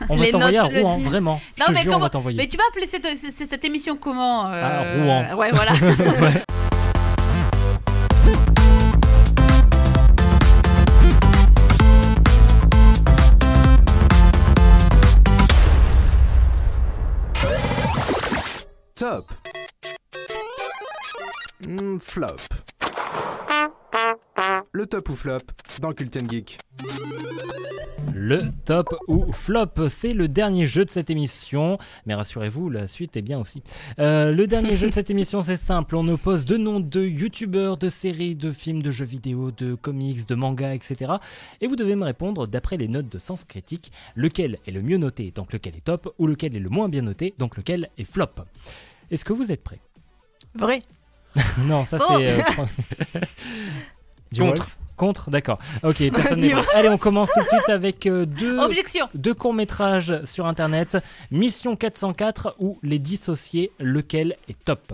On va Les t'envoyer à notes le Rouen, disent. vraiment. Je Non, te mais jure, on comment- va t'envoyer. Mais tu vas appeler cette émission comment À Rouen. Ouais, voilà. Ouais. Top. Flop. Le top ou flop dans Cult & Geek. Le top ou flop, c'est le dernier jeu de cette émission. Mais rassurez-vous, la suite est bien aussi. Le dernier jeu de cette émission, c'est simple. On oppose deux noms de youtubeurs, de séries, de films, de jeux vidéo, de comics, de mangas, etc. Et vous devez me répondre d'après les notes de sens critique, lequel est le mieux noté, donc lequel est top, ou lequel est le moins bien noté, donc lequel est flop. Est-ce que vous êtes prêts? Vrai. Non, ça Oh. c'est... Contre. Contre, d'accord. Ok, personne n'est prêt. Allez, on commence tout de suite avec Objection. deux courts-métrages sur Internet. Mission 404 ou Les Dissociés, lequel est top?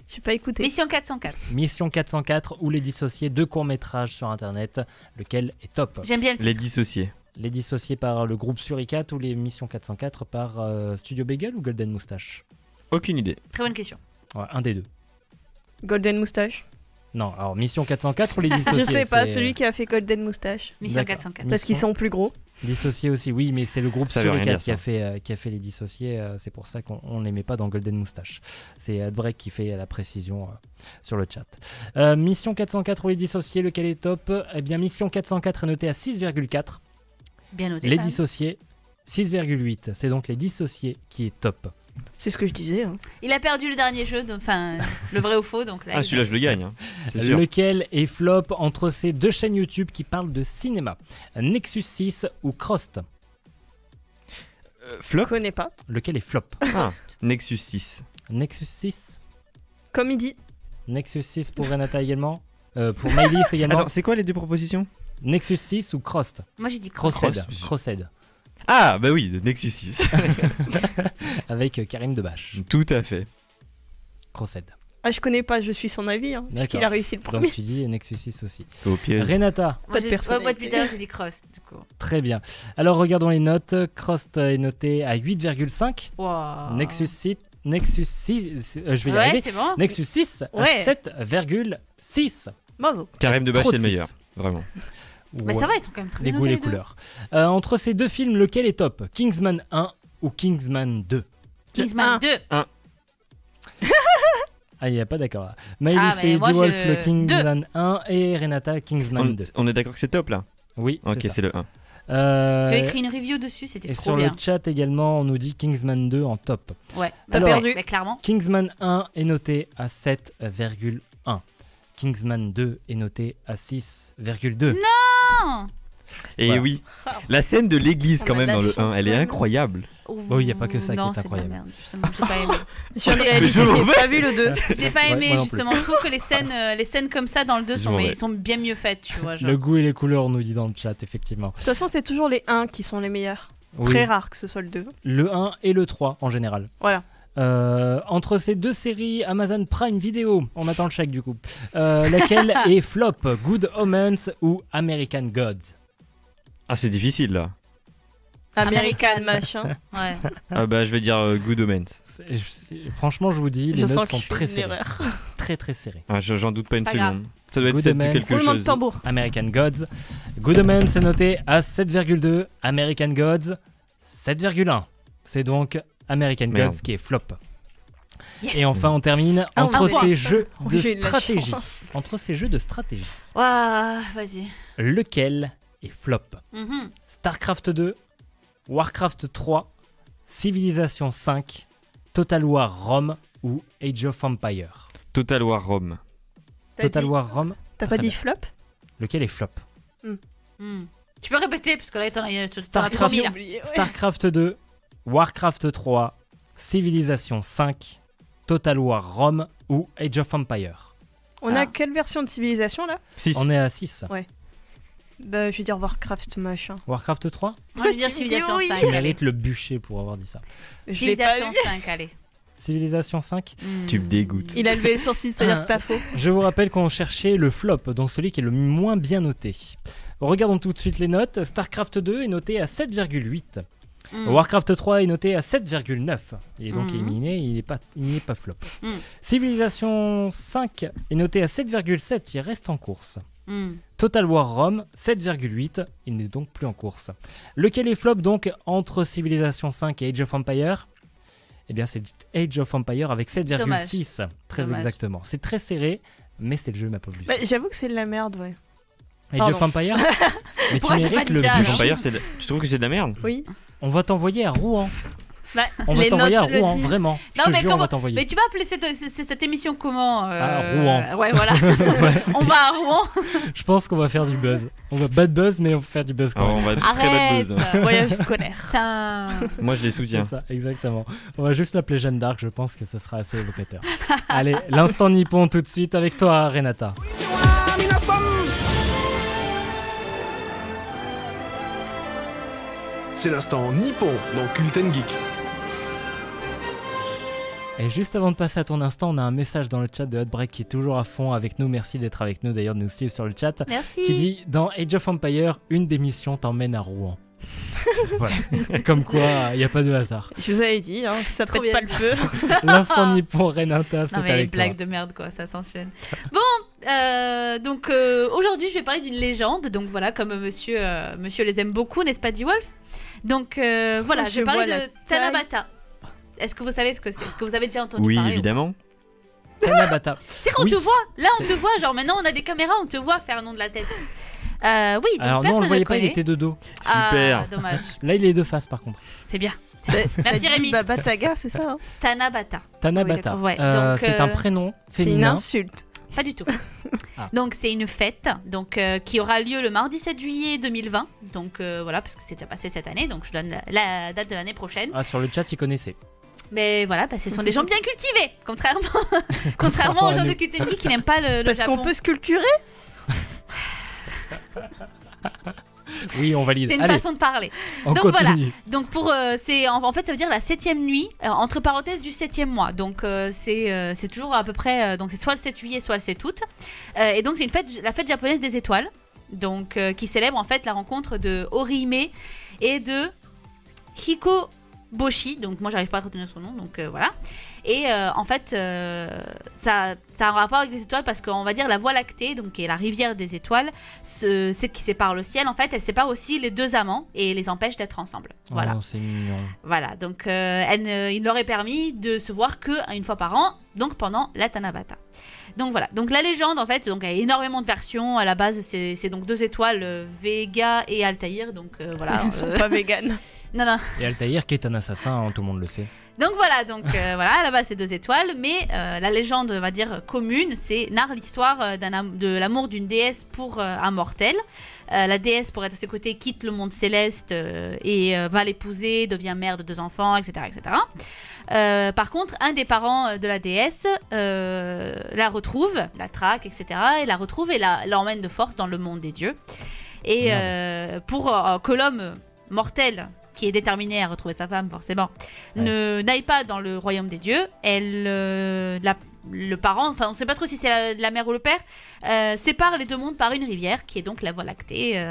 J'ai pas écouté. Mission 404. Mission 404 ou Les Dissociés, deux courts-métrages sur Internet, lequel est top? J'aime bien le titre. Les dissociés. Les Dissociés par le groupe Suricat ou les Mission 404 par Studio Bagel ou Golden Moustache? Aucune idée. Très bonne question. Ouais, un des deux. Golden Moustache. Non, alors Mission 404 ou Les Dissociés? Je sais pas, c'est- celui qui a fait Golden Moustache. Mission D'accord. 404. Parce qu'ils sont plus gros. Dissociés aussi, oui, mais c'est le groupe Ça veut rien Suricat dire, qui a fait les dissociés, c'est pour ça qu'on ne les met pas dans Golden Moustache. C'est Adbreak qui fait la précision sur le chat. Mission 404 ou les dissociés, lequel est top? Eh bien, Mission 404 est noté à 6,4. Bien noté. Les quand même. dissociés, 6,8. C'est donc les dissociés qui est top. C'est ce que je disais. Hein. Il a perdu le dernier jeu, enfin le vrai ou faux, donc là. Ah, il- celui-là, je le gagne. Hein. C'est sûr. Lequel est flop entre ces deux chaînes YouTube qui parlent de cinéma? Nexus 6 ou Crost? Je Flop. connais pas. Lequel est flop? Ah, Nexus 6. Nexus 6? Comme il dit. Nexus 6 pour Renata également? Pour Maëlys également? Attends, c'est quoi les deux propositions? Nexus 6 ou Crost? Moi j'ai dit cross. Crossed. Cross. Crossed. Ah, bah oui, Nexus 6. Avec Karim Debache. Tout à fait. Crossed. Ah, je connais pas, je suis son avis. Hein, puisqu'il D'accord. a réussi le premier. Donc tu dis Nexus 6 aussi. Au piège. Renata, Moi, Pas de j'ai- personnalité. moi depuis tout à l'heure j'ai dit cross du coup. très bien. Alors regardons les notes. Crossed est noté à 8,5. Wow. Nexus 6, je vais y Ouais, arriver. c'est bon. Nexus 6 à Ouais. 7,6. Bravo. Karim Debache, Trop c'est de le meilleur. six. Vraiment. Mais ça va, ils sont quand même très Les bien goûts et notés, les deux. couleurs. Entre ces deux films, lequel est top? Kingsman 1 ou Kingsman 2? Kingsman 2. Ah, il n'y a pas d'accord là. Maëlys Ah, mais et moi, D-Wolf, je- le Kingsman 1 et Renata Kingsman 2. On est d'accord que c'est top là? Oui, Ok, c'est ça. c'est le 1. J'ai écrit une review dessus, c'était Et trop sur bien. le chat également, on nous dit Kingsman 2 en top. Ouais. T'as Alors, perdu. Mais clairement. Kingsman 1 est noté à 7,1. Kingsman 2 est noté à 6,2. Non. Et Voilà. oui, la scène de l'église On quand a même la dans le chance 1, elle est quand même. incroyable. Oh, y a pas que ça qui Non, est c'est de la incroyable. merde, justement, j'ai pas aimé. Je viens de réaliser que j'ai pas vu le 2. J'ai pas Ouais, aimé, moi non plus. justement. Je trouve que les scènes comme ça dans le 2 Je sont, m'en vais. sont bien mieux faites, tu vois. Genre. Le goût et les couleurs, on nous dit dans le chat, effectivement. De toute façon, c'est toujours les 1 qui sont les meilleurs. Oui, Très rare que ce soit le 2. le 1 et le 3 en général. Voilà. Entre ces deux séries, Amazon Prime Video, on attend le chèque du coup. Laquelle est flop? Good Omens ou American Gods? Ah, c'est difficile là. American American. machin. Ouais. Ah bah je vais dire Good Omens. Franchement, je vous dis, les Je notes sens sont que je très fais une serrées. erreur. Très très serrées. Ah, j'en doute pas une C'est pas seconde. Ça doit être Good 7 Omens. quelque Roulement de chose. tambour. American Gods. Good Omens est noté à 7,2. American Gods, 7,1. C'est donc American Merde. Gods qui est flop. Yes. Et enfin, on termine Ah, entre un point. ces jeux Oh, de j'ai eu de la stratégie. chance. Entre ces jeux de stratégie, Ouah, vas-y. lequel est flop? Mhm. StarCraft 2, Warcraft 3, Civilization 5, Total War Rome ou Age of Empire? Total War Rome. Total War Rome, T'as pas Très dit bien. flop? lequel est flop? Hmm. Tu peux répéter, parce que là, t'en as Starcraft. trop mis là. oublié, ouais. StarCraft 2, Warcraft 3, Civilization 5, Total War Rome ou Age of Empire? On a Ah. quelle version de civilisation là? 6. On est à 6. Bah, je vais dire Warcraft machin. Warcraft 3? Moi, je veux dire Tu me dis Civilization oui. 5. Tu allez. mérites le bûcher pour avoir dit ça. Je l'ai pas Civilization vu. 5, allez. Civilization 5? Hmm. Tu me dégoûtes. Il a levé le sourcil, c'est-à-dire que t'as faux. Je vous rappelle qu'on cherchait le flop, donc celui qui est le moins bien noté. Regardons tout de suite les notes. StarCraft 2 est noté à 7,8. Warcraft 3 est noté à 7,9. Il est donc Mhm. éliminé, il n'est pas flop. Mm. Civilization 5 est noté à 7,7, il reste en course. Mm. Total War Rome 7,8, il n'est donc plus en course. Lequel est flop donc entre Civilization 5 et Age of Empire? Eh bien c'est Age of Empire avec 7,6, très Dommage. exactement. C'est très serré, mais c'est le jeu ma pauvre Lucie. Bah, j'avoue que c'est de la merde, ouais. Age pardon. of Empire. Mais tu Pourquoi t'as mérites pas dit le ça, Age bûche. of Empire, tu trouves que c'est de la merde? Oui. On va t'envoyer à Rouen. Bah, On va les t'envoyer à notes le Rouen, disent. vraiment. Je Non, te mais jure, on comment- va t'envoyer. Mais tu vas appeler cette émission comment Rouen. Ouais, voilà. On va à Rouen. Je pense qu'on va faire du buzz. On va bad buzz, mais on va faire du buzz quand Alors, même. on va être très bad Arrête. buzz. Voyage scolaire. Putain. Moi, je les C'est soutiens. ça, exactement. On va juste l'appeler Jeanne d'Arc, je pense que ce sera assez évocateur. Allez, l'instant nippon tout de suite avec toi, Renata. C'est l'instant nippon dans Kulten Geek. Et juste avant de passer à ton instant, on a un message dans le chat de Hotbreak qui est toujours à fond avec nous. Merci d'être avec nous, d'ailleurs, de nous suivre sur le chat. Merci. Qui dit dans Age of Empire, une des missions t'emmène à Rouen. Voilà. Comme quoi, il n'y a pas de hasard. Je vous avais dit, hein, ça Trop pète bien pas le feu. L'instant nippon, Renata, c'est Non mais les avec toi. blagues de merde quoi, ça s'enchaîne. Bon, donc aujourd'hui je vais parler d'une légende, donc voilà comme monsieur les aime beaucoup, n'est-ce pas D-Wolf? Donc voilà, je vais Je parler vois la de Tanabata. Est-ce que vous savez ce que c'est? Est-ce que vous avez déjà entendu Oui, parler? évidemment. Tanabata. Tu sais quand Oui. on te voit, là on te voit, genre maintenant on a des caméras, on te voit faire un nom de la tête. Oui, donc Alors non, on personne le voyait ne pas, il connaît. était de dos. Super. Ah, dommage. Là, il est de face par contre. C'est bien. T'as Merci dit Rémi. Bataga, c'est ça hein Tanabata. Tanabata. Oui, d'accord. Ouais, donc, c'est un prénom C'est une féminin. insulte. Pas du tout. Ah. Donc c'est une fête donc, qui aura lieu le mardi 7 juillet 2020. Donc voilà, parce que c'est déjà passé cette année. Donc je donne la date de l'année prochaine. Ah, sur le chat, il connaissait. Mais voilà, ce sont des gens bien cultivés. Contrairement aux gens de QTNG qui n'aiment pas le Parce Japon. qu'on peut sculpturer. Oui, on valide. C'est une Allez, façon de parler. on donc continue. Donc pour c'est en fait ça veut dire la 7e nuit entre parenthèses du 7e mois. Donc c'est toujours à peu près donc c'est soit le 7 juillet soit le 7 août. Et donc c'est une fête, la fête japonaise des étoiles. Donc qui célèbre en fait la rencontre de Orihime et de Hikoboshi. Donc moi j'arrive pas à retenir son nom donc voilà. Et en fait ça a un rapport avec les étoiles parce qu'on va dire la Voie lactée, donc qui est la rivière des étoiles, c'est qui sépare le ciel en fait, elle sépare aussi les deux amants et les empêche d'être ensemble. Voilà. Oh, c'est mignon. Voilà, donc il leur est permis de se voir qu'une fois par an, donc pendant la Tanabata. Donc voilà, donc la légende en fait, donc il y a énormément de versions. À la base, c'est donc deux étoiles, Vega et Altaïr. Donc voilà. Ils sont pas véganes. Non. Et Altaïr qui est un assassin, hein, tout le monde le sait. Donc voilà, voilà, à la base c'est deux étoiles, mais la légende, on va dire commune, c'est narre l'histoire de l'amour d'une déesse pour un mortel. La déesse, pour être à ses côtés, quitte le monde céleste et va l'épouser, devient mère de deux enfants, etc., etc. Par contre, un des parents de la déesse la retrouve, la traque, etc., et la retrouve et l'emmène de force dans le monde des dieux. Et pour que l'homme mortel, qui est déterminé à retrouver sa femme, forcément, n'aille pas dans le royaume des dieux, le parent, enfin on ne sait pas trop si c'est la mère ou le père, sépare les deux mondes par une rivière, qui est donc la Voie lactée,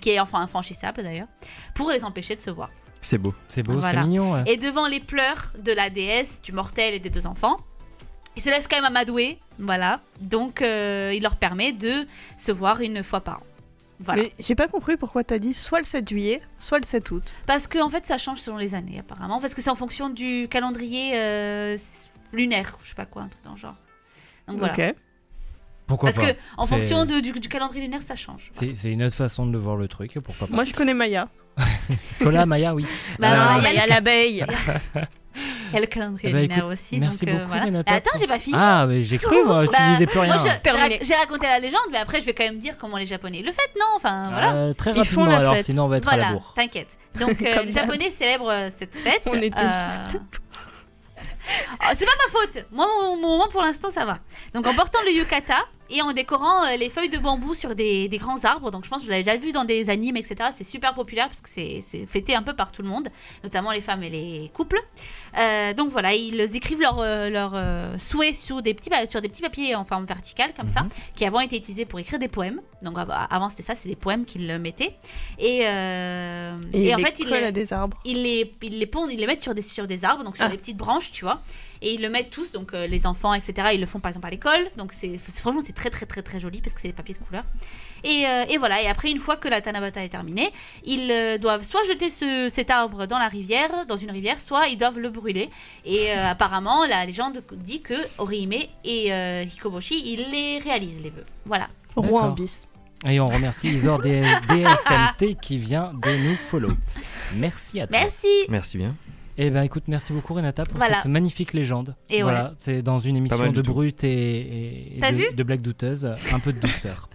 qui est enfin infranchissable d'ailleurs, pour les empêcher de se voir. C'est beau. C'est beau, Voilà. c'est mignon. Ouais. Et devant les pleurs de la déesse, du mortel et des deux enfants, il se laisse quand même amadouer, voilà, donc il leur permet de se voir une fois par an. Voilà. Mais j'ai pas compris pourquoi t'as dit soit le 7 juillet, soit le 7 août. Parce que en fait ça change selon les années apparemment, parce que c'est en fonction du calendrier lunaire, je sais pas quoi, un truc dans le genre. Donc voilà. Ok. Pourquoi Parce pas que en C'est- fonction du calendrier lunaire ça change. C'est une autre façon de voir le truc, pourquoi pas. Moi je connais Maya. Cola, Maya, oui. Bah, Il y a l'abeille. Il y a le calendrier Eh ben, lunaire écoute, aussi. merci donc, beaucoup, voilà. Renata, Attends, pour- j'ai pas fini. Ah, mais j'ai cru, moi, tu Bah, disais plus rien. Moi, Terminé. j'ai raconté la légende, mais après, je vais quand même dire comment les Japonais le font, non? Enfin, voilà. Très Ils font rapidement, la alors, fête. sinon on va être à la Voilà, bourre. t'inquiète. Donc, Comme les d'hab. Japonais célèbrent cette fête. On était Oh, c'est pas ma faute. Moi, mon moment pour l'instant, ça va. Donc, en portant le yukata et en décorant les feuilles de bambou sur des grands arbres. Donc je pense que je l'avais déjà vu dans des animes, etc. C'est super populaire parce que c'est fêté un peu par tout le monde, notamment les femmes et les couples. Donc voilà, ils écrivent leurs souhaits sur des petits papiers en forme verticale comme ça, qui avant étaient utilisés pour écrire des poèmes. Donc avant c'était ça, c'est des poèmes qu'ils mettaient. Et en fait ils collent à des arbres. ils les mettent sur des arbres, donc sur des petites branches, tu vois. Et ils le mettent tous, donc les enfants, etc. Ils le font par exemple à l'école. Donc franchement, c'est très très très très joli parce que c'est des papiers de couleur. Et voilà. Et après, une fois que la Tanabata est terminée, ils doivent soit jeter cet arbre dans une rivière, soit ils doivent le brûler. Et apparemment, la légende dit que Orihime et Hikoboshi, ils les réalisent, les vœux. Voilà. Roi en bis. Et on remercie Isor DSMT qui vient de nous follow. Merci à toi. Merci bien. Eh ben écoute, merci beaucoup Renata pour cette magnifique légende. Et voilà, c'est dans une émission de brut et de blagues douteuses, un peu de douceur.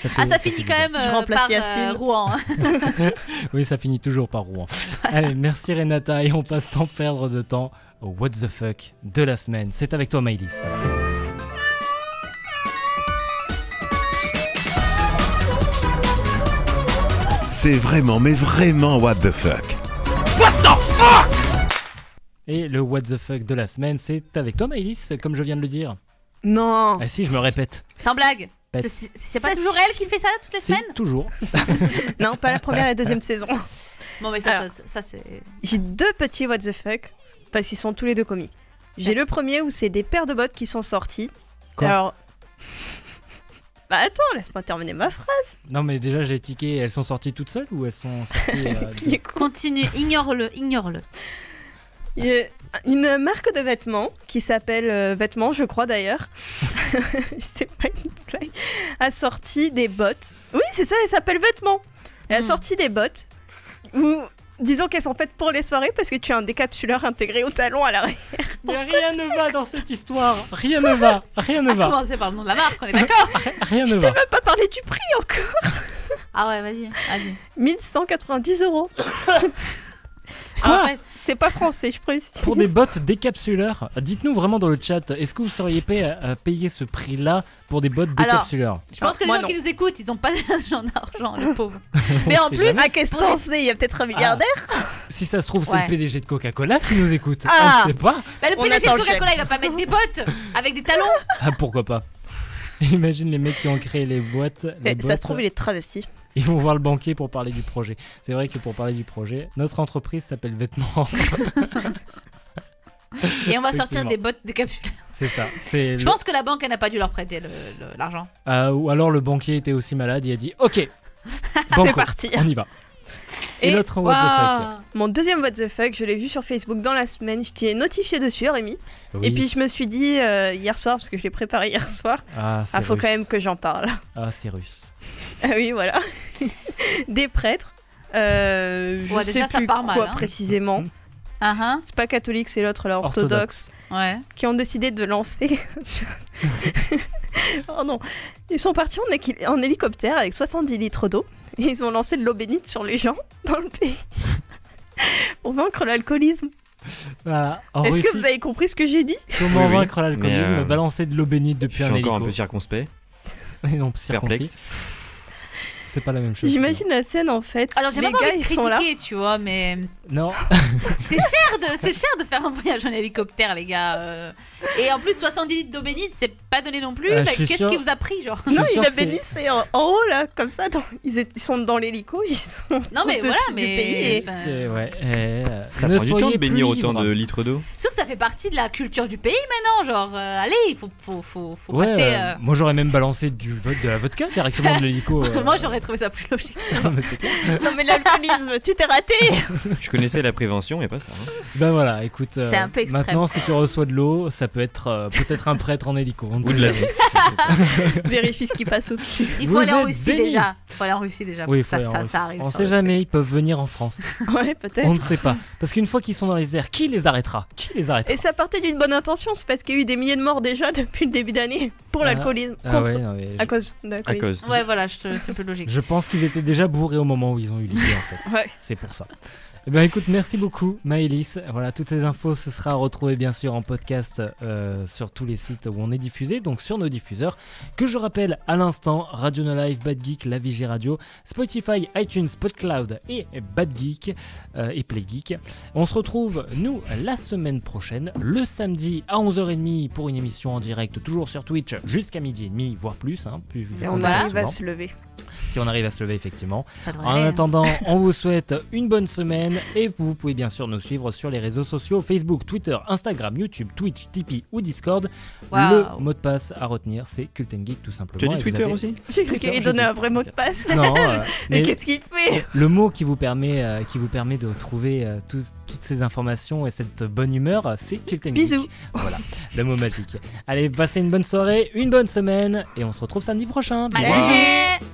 Ça finit quand même par Rouen. Oui, ça finit toujours par Rouen. Allez, merci Renata et on passe sans perdre de temps au What the fuck de la semaine. C'est avec toi Maëlys. C'est vraiment, mais vraiment what the fuck. Et le What the fuck de la semaine, c'est avec toi Maëlys, comme je viens de le dire. Non. Ah si, je me répète. Sans blague. C'est pas toujours elle qui fait ça toutes les semaines ? Toujours. Non, pas la première et la deuxième saison. Bon, mais ça c'est... J'ai 2 petits what the fuck, parce qu'ils sont tous les 2 comiques. J'ai le premier où c'est des paires de bottes qui sont sorties. Quoi ? Alors... Bah attends, laisse-moi terminer ma phrase. Non mais déjà j'ai tiqué, elles sont sorties toutes seules ou elles sont sorties... Continue, ignore-le. Il y a une marque de vêtements qui s'appelle Vêtements, je crois d'ailleurs. C'est pas une blague. A sorti des bottes. Oui, c'est ça, elle s'appelle Vêtements. Elle a sorti des bottes où, disons qu'elles sont faites pour les soirées parce que tu as un décapsuleur intégré au talon à l'arrière. Mais rien ne va dans cette histoire. Rien ne va. Commencer par le nom de la marque, on est d'accord. Rien ne Je va. t'ai même pas parlé du prix encore. Ah ouais, vas-y. 1190 €. Quoi ? C'est pas français, je précise. Pour des bottes décapsuleurs, dites-nous vraiment dans le chat, est-ce que vous seriez prêt à payer ce prix-là pour des bottes décapsuleurs ? Je pense que les gens qui nous écoutent, ils ont pas ce genre d'argent, les pauvres. Mais en plus, qu'est-ce qu'on sait ? Il y a peut-être un milliardaire. Si ça se trouve, c'est le PDG de Coca-Cola qui nous écoute. Ah. On ne sait pas. Bah, le PDG de Coca-Cola, il va pas mettre des bottes avec des talons. Ah, pourquoi pas. Imagine les mecs qui ont créé les boîtes. Ça se trouve, il est travesti. Ils vont voir le banquier pour parler du projet. C'est vrai que pour parler du projet, notre entreprise s'appelle Vêtements. Et on va sortir des bottes décapsuleurs. C'est ça. Je pense que la banque, elle n'a pas dû leur prêter l'argent. Ou alors le banquier était aussi malade, il a dit OK, c'est parti. On y va. Et l'autre what the fuck. Mon deuxième what the fuck, je l'ai vu sur Facebook dans la semaine. Je t'y ai notifié dessus, Rémi. Oui. Et puis je me suis dit hier soir, parce que je l'ai préparé hier soir, faut quand même que j'en parle. Ah, c'est russe. Ah oui, voilà. Des prêtres. Je sais déjà, plus ça part mal, quoi précisément. C'est pas catholique, c'est l'autre, là, orthodoxe. Ouais. Qui ont décidé de lancer. Oh non. Ils sont partis en hélicoptère avec 70 litres d'eau. Et ils ont lancé de l'eau bénite sur les gens dans le pays. Pour vaincre l'alcoolisme. Voilà. Est-ce que vous avez compris ce que j'ai dit ? Comment vaincre l'alcoolisme ? Balancer de l'eau bénite depuis un hélico. Je suis encore un peu circonspect. Non, circoncis. C'est pas la même chose. J'imagine la scène en fait. Alors j'ai les pas gars, envie de ils sont là. critiquer, tu vois, mais non. c'est cher de faire un voyage en hélicoptère, les gars. Et en plus 70 litres d'eau bénite, c'est pas donné non plus. Qu'est-ce qui vous a pris, genre ? Non, il a béni, c'est en haut là, comme ça. Ils sont dans l'hélico, ils sont non mais voilà, du pays. Ça prend du temps de bénir autant de litres d'eau. Sauf que ça fait partie de la culture du pays maintenant, genre allez, il faut passer. Moi j'aurais même balancé de la vodka directement de l'hélico. Moi j'aurais trouvé ça plus logique. Non mais l'alcoolisme, tu t'es raté. Je connaissais la prévention mais pas ça. Ben voilà, écoute. C'est un peu extrême. Maintenant, si tu reçois de l'eau, ça peut être peut-être un prêtre en hélico. Ou de la vis. Vérifie ce qui passe au-dessus. Il faut aller en Russie déjà. Oui, ça arrive. On sait jamais, ils peuvent venir en France. Ouais, peut-être. On ne sait pas. Parce qu'une fois qu'ils sont dans les airs, qui les arrêtera ? Et ça partait d'une bonne intention, c'est parce qu'il y a eu des milliers de morts déjà depuis le début d'année pour l'alcoolisme. À cause de l'alcoolisme. Ouais, voilà, c'est plus logique. Je pense qu'ils étaient déjà bourrés au moment où ils ont eu l'idée en fait. Ouais. C'est pour ça. Eh bien, écoute, merci beaucoup Maëlys. Voilà, toutes ces infos, ce sera retrouvé bien sûr en podcast sur tous les sites où on est diffusé, donc sur nos diffuseurs, que je rappelle à l'instant, Radio No Life, Bad Geek, La Vigie Radio, Spotify, iTunes, PodCloud et Bad Geek et Play Geek. On se retrouve, nous, la semaine prochaine, le samedi à 11h30 pour une émission en direct, toujours sur Twitch, jusqu'à 12h30, voire plus. Et on arrive à se lever. Si on arrive à se lever, effectivement. En attendant, on vous souhaite une bonne semaine et vous pouvez bien sûr nous suivre sur les réseaux sociaux Facebook, Twitter, Instagram, YouTube, Twitch, Tipeee ou Discord. Le mot de passe à retenir, c'est Cult & Geek tout simplement. Tu as dit Twitter aussi? J'ai cru qu'il donnait un vrai mot de passe. Non, mais qu'est-ce qu'il fait? Le mot qui vous permet de trouver toutes ces informations et cette bonne humeur, c'est Cult & Geek. Bisous. Voilà, le mot magique. Allez, passez une bonne soirée, une bonne semaine et on se retrouve samedi prochain. Bisous.